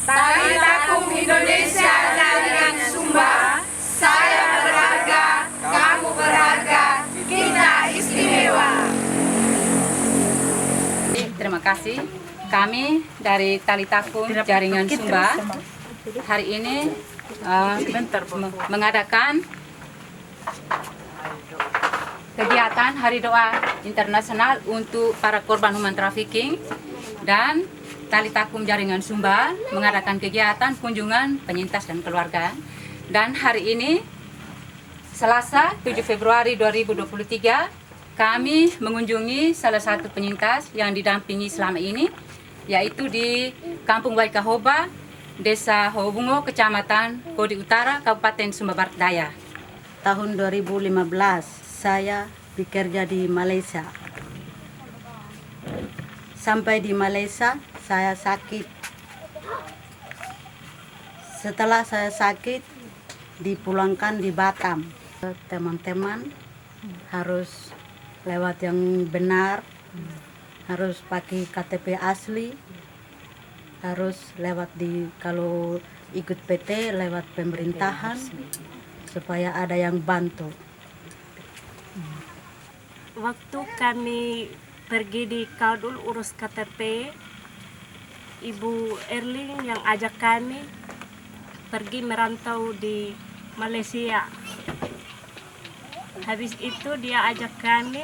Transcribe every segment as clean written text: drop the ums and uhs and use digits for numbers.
Tari Takum Indonesia Jaringan Sumba, saya berharga, kamu berharga, kita istimewa. Terima kasih. Kami dari Tali Takum Jaringan Sumba hari ini mengadakan kegiatan Hari Doa Internasional untuk para korban human trafficking, dan Tali Takum Jaringan Sumba mengadakan kegiatan kunjungan penyintas dan keluarga. Dan hari ini Selasa 7 Februari 2023 kami mengunjungi salah satu penyintas yang didampingi selama ini, yaitu di Kampung Waikahoba, Desa Hobungo, Kecamatan Kodi Utara, Kabupaten Sumba Barat Daya. Tahun 2015 saya bekerja di Malaysia. Sampai di Malaysia saya sakit. Setelah saya sakit dipulangkan di Batam. Teman-teman harus lewat yang benar, harus pakai KTP asli, harus lewat kalau ikut PT lewat pemerintahan supaya ada yang bantu. Waktu kami pergi di Kaudul urus KTP, Ibu Erling yang ajak kami pergi merantau di Malaysia. Habis itu dia ajak kami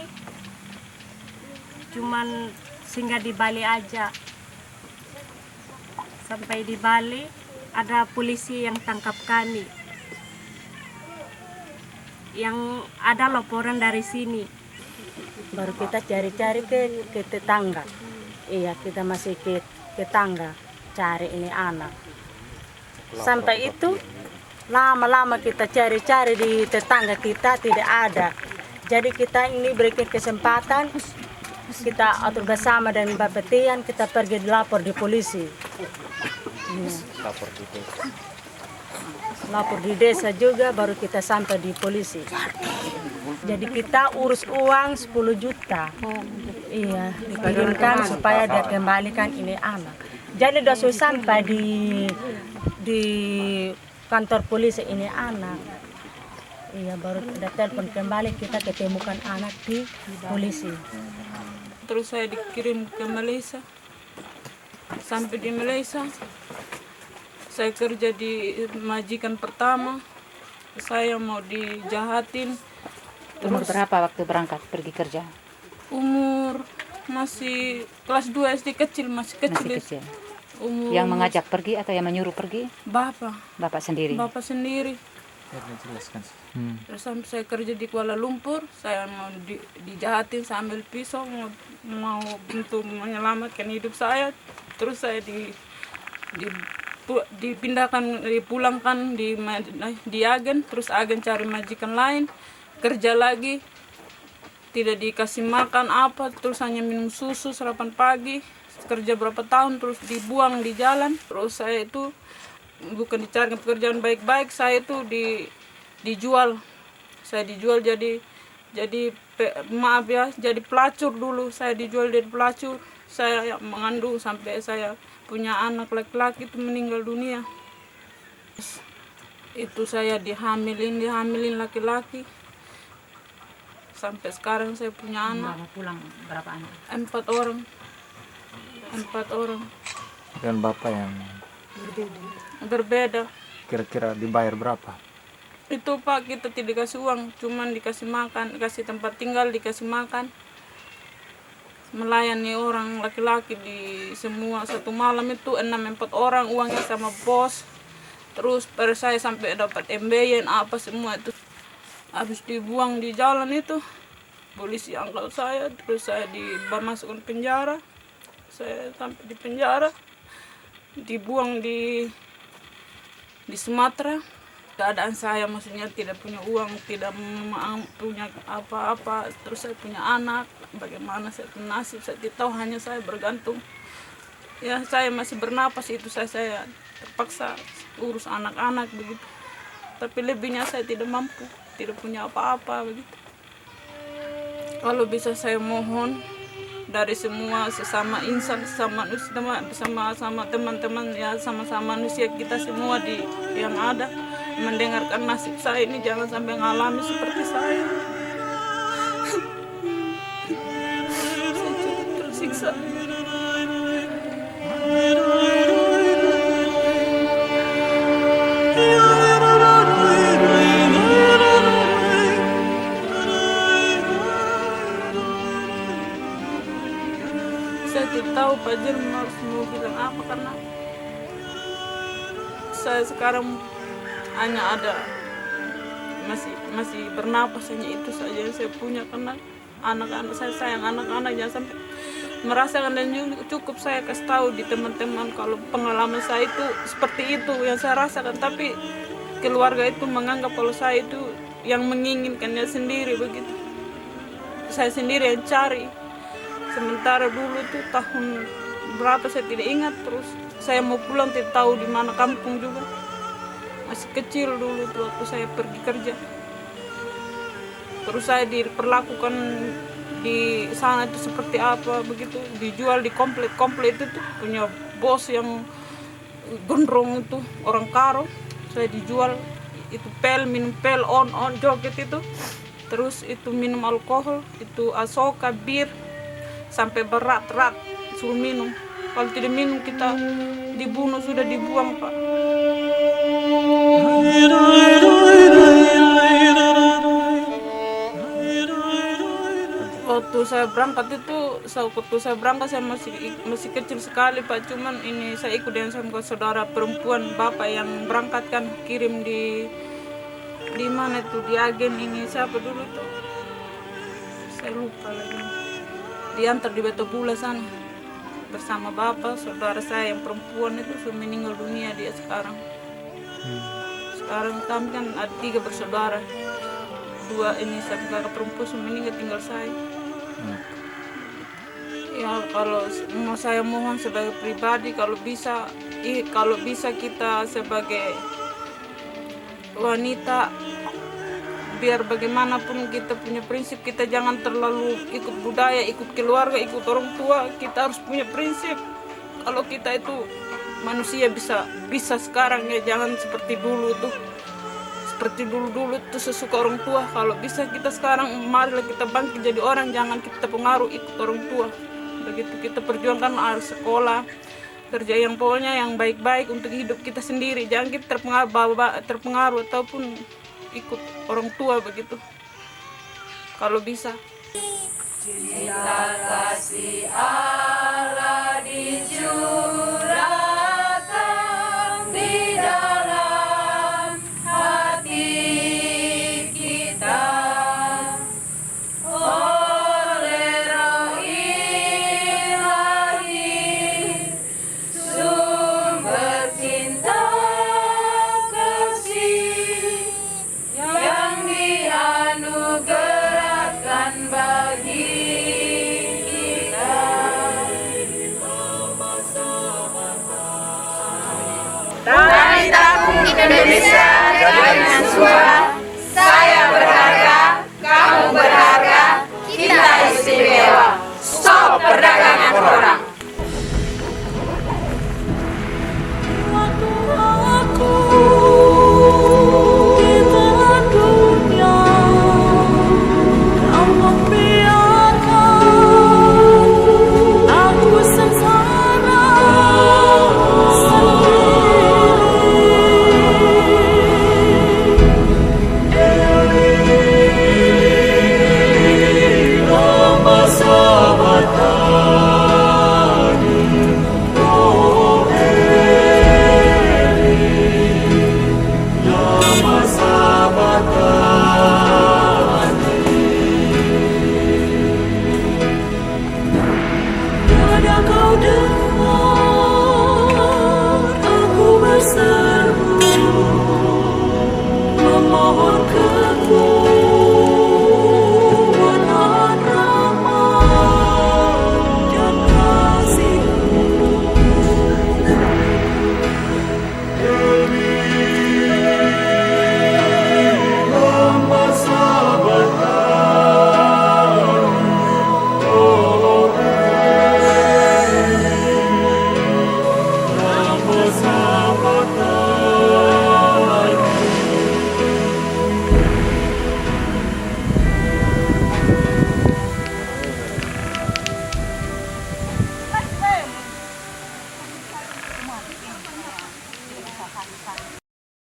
cuman singgah di Bali aja. Sampai di Bali ada polisi yang tangkap kami. Yang ada laporan dari sini. Baru kita cari-cari ke tetangga. Iya, kita masih ke tetangga cari ini anak. Sampai itu lama-lama kita cari-cari di tetangga kita tidak ada. Jadi kita ini berikan kesempatan, kita atur bersama dengan Bapak Tian, kita pergi lapor di polisi. Lapor di desa juga, baru kita sampai di polisi. Jadi kita urus uang 10 juta. Iya, dikirimkan supaya dia kembalikan ini anak. Jadi sudah sampai di kantor polisi ini anak. Iya, baru ada telepon kembali, kita ketemukan anak di polisi. Terus saya dikirim ke Malaysia. Sampai di Malaysia, saya kerja di majikan pertama. Saya mau dijahatin. Umur berapa waktu berangkat pergi kerja? Umur masih kelas 2 SD, kecil, masih kecil. Masih kecil. Umur Yang mengajak pergi atau yang menyuruh pergi? Bapak. Bapak sendiri. Bapak sendiri. Terus sampai saya kerja di Kuala Lumpur, saya mau dijahatin, saya ambil pisau, mau untuk menyelamatkan hidup saya. Terus saya dipulangkan di agen, terus agen cari majikan lain, kerja lagi, tidak dikasih makan apa, terus hanya minum susu sarapan pagi, kerja berapa tahun terus dibuang di jalan. Terus saya itu bukan dicari pekerjaan baik-baik, saya itu dijual. Saya dijual jadi maaf ya, jadi pelacur dulu. Saya dijual jadi pelacur. Saya mengandung sampai saya punya anak laki-laki itu meninggal dunia. Itu saya dihamilin laki-laki. Sampai sekarang saya punya anak. Pulang berapa anak? 4 orang. 4 orang. Dan bapak yang Berbeda. kira-kira dibayar berapa? Itu Pak, kita tidak dikasih uang, cuman dikasih makan, dikasih tempat tinggal, dikasih makan. Melayani orang laki-laki di semua satu malam itu 4 orang, uangnya sama bos. Terus per saya sampai dapat MBN apa semua itu. Habis dibuang di jalan itu, polisi angkat saya, terus saya dimasukkan penjara. Saya sampai di penjara, dibuang di Sumatera. Keadaan saya maksudnya tidak punya uang, tidak punya apa-apa, terus saya punya anak, bagaimana saya punya nasib, saya tidak tahu, hanya saya bergantung. Ya saya masih bernapas itu, saya terpaksa urus anak-anak begitu. Tapi lebihnya saya tidak mampu, tidak punya apa-apa begitu. Kalau bisa saya mohon dari semua sesama insan, sesama manusia, sama teman-teman ya, sama-sama manusia kita semua di yang ada mendengarkan nasib saya ini jangan sampai mengalami seperti saya. Saya cukup tersiksa. Saya tidak tahu Pak Jen harus mau bilang apa karena saya sekarang hanya ada masih bernapas, hanya itu saja yang saya punya karena anak-anak saya sayang anak-anak, jangan sampai merasakan. Dan cukup saya kasih tahu di teman-teman kalau pengalaman saya itu seperti itu yang saya rasakan, tapi keluarga itu menganggap kalau saya itu yang menginginkannya sendiri begitu. Saya sendiri yang cari. Sementara dulu tuh tahun berapa saya tidak ingat, terus saya mau pulang tidak tahu di mana kampung juga. Masih kecil dulu tuh waktu saya pergi kerja. Terus saya diperlakukan di sana itu seperti apa begitu, dijual di komplek itu tuh punya bos yang gondrong itu orang Karo. Saya dijual itu minum pel on joget itu. Terus itu minum alkohol, itu asoka, bir, sampai berat-rat suruh minum. Kalau tidak minum kita dibunuh, sudah dibuang Pak. Waktu saya berangkat saya masih kecil sekali Pak. Cuman ini saya ikut dengan sama saudara perempuan bapak yang berangkatkan, kirim di mana itu, di agen ini siapa dulu tuh, saya lupa lagi. Diantar di Batu Bula sana bersama bapak. Saudara saya yang perempuan itu sudah meninggal dunia dia sekarang. Sekarang kami kan ada 3 bersaudara, 2 ini saya kakak perempuan sudah meninggal, tinggal saya. Ya kalau saya mohon sebagai pribadi kalau bisa kita sebagai wanita, biar bagaimanapun kita punya prinsip, kita jangan terlalu ikut budaya, ikut keluarga, ikut orang tua. Kita harus punya prinsip. Kalau kita itu manusia bisa sekarang ya, jangan seperti dulu tuh. Seperti dulu tuh sesuka orang tua. Kalau bisa kita sekarang, marilah kita bangkit jadi orang, jangan kita pengaruh ikut orang tua. Begitu kita perjuangkan, harus sekolah, kerja yang pokoknya yang baik-baik untuk hidup kita sendiri. Jangan kita terpengaruh ataupun ikut orang tua begitu. Kalau bisa. Cinta kasih Allah dicurahkan di dalam hati kita oleh Roh Ilahi, sumber cinta kasih yang dianugerahkan bagi kita. Tali Takum Indonesia Jaringan Sumba, saya